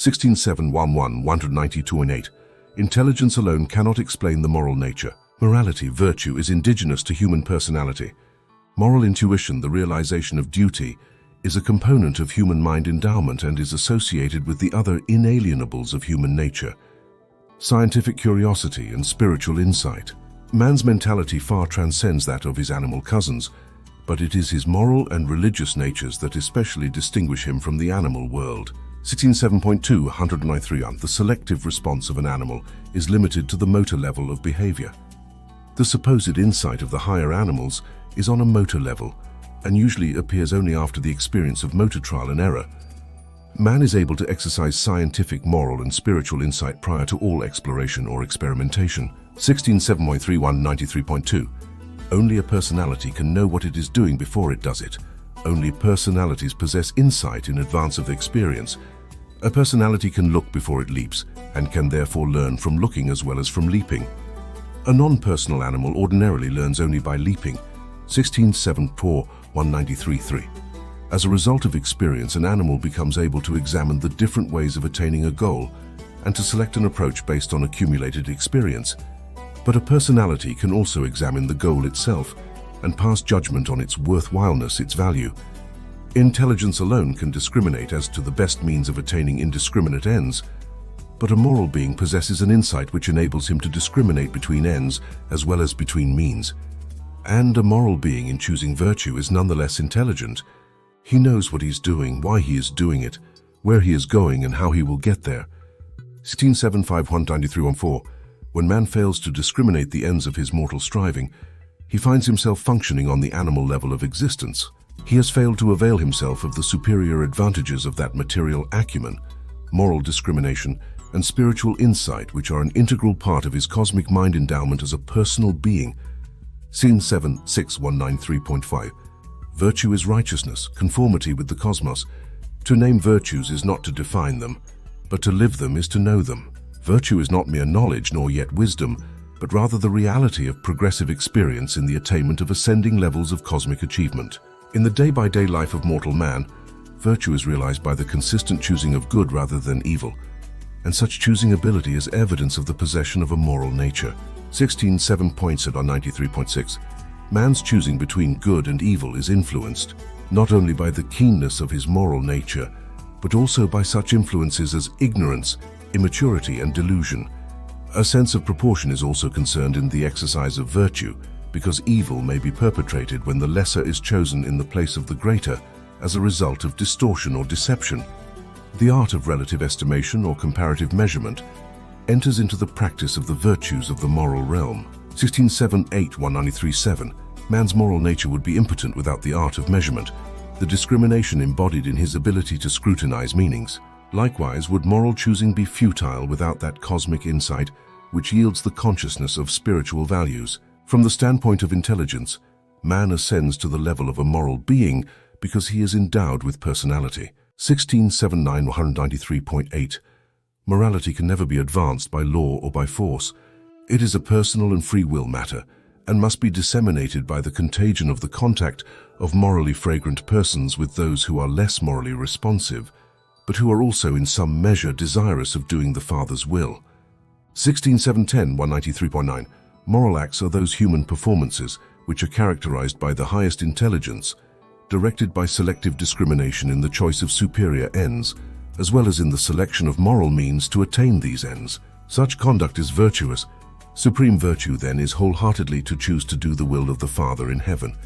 16711 192.8. Intelligence alone cannot explain the moral nature. Morality, virtue, is indigenous to human personality. Moral intuition, the realization of duty, is a component of human mind endowment and is associated with the other inalienables of human nature. Scientific curiosity and spiritual insight. Man's mentality far transcends that of his animal cousins, but it is his moral and religious natures that especially distinguish him from the animal world. 167.2 193. The selective response of an animal is limited to the motor level of behavior. The supposed insight of the higher animals is on a motor level and usually appears only after the experience of motor trial and error. Man is able to exercise scientific, moral and spiritual insight prior to all exploration or experimentation. 167.31 93.2. Only a personality can know what it is doing before it does it. Only personalities possess insight in advance of experience. A personality can look before it leaps and can therefore learn from looking as well as from leaping. A non-personal animal ordinarily learns only by leaping. 167.4 193.3. As a result of experience, an animal becomes able to examine the different ways of attaining a goal and to select an approach based on accumulated experience. But a personality can also examine the goal itself and pass judgment on its worthwhileness, its value. Intelligence alone can discriminate as to the best means of attaining indiscriminate ends, but a moral being possesses an insight which enables him to discriminate between ends as well as between means. And a moral being in choosing virtue is nonetheless intelligent. He knows what he's doing, why he is doing it, where he is going and how he will get there. 167.5 193.14. When man fails to discriminate the ends of his mortal striving, he finds himself functioning on the animal level of existence. He has failed to avail himself of the superior advantages of that material acumen, moral discrimination, and spiritual insight which are an integral part of his cosmic mind endowment as a personal being. Scene 7.6.193.5. Virtue is righteousness, conformity with the cosmos. To name virtues is not to define them, but to live them is to know them. Virtue is not mere knowledge nor yet wisdom, but rather the reality of progressive experience in the attainment of ascending levels of cosmic achievement. In the day-by-day life of mortal man, virtue is realized by the consistent choosing of good rather than evil, and such choosing ability is evidence of the possession of a moral nature. 167 points at 93.6. Man's choosing between good and evil is influenced not only by the keenness of his moral nature, but also by such influences as ignorance, immaturity and delusion. A sense of proportion is also concerned in the exercise of virtue, because evil may be perpetrated when the lesser is chosen in the place of the greater as a result of distortion or deception. The art of relative estimation or comparative measurement enters into the practice of the virtues of the moral realm. 167.8 193.7. Man's moral nature would be impotent without the art of measurement, the discrimination embodied in his ability to scrutinize meanings. Likewise, would moral choosing be futile without that cosmic insight which yields the consciousness of spiritual values. From the standpoint of intelligence, man ascends to the level of a moral being because he is endowed with personality. 167.9 193.8. Morality can never be advanced by law or by force. It is a personal and free will matter, and must be disseminated by the contagion of the contact of morally fragrant persons with those who are less morally responsive, but who are also in some measure desirous of doing the Father's will. 167.10 193.9. Moral acts are those human performances which are characterized by the highest intelligence, directed by selective discrimination in the choice of superior ends, as well as in the selection of moral means to attain these ends. Such conduct is virtuous. Supreme virtue, then, is wholeheartedly to choose to do the will of the Father in heaven.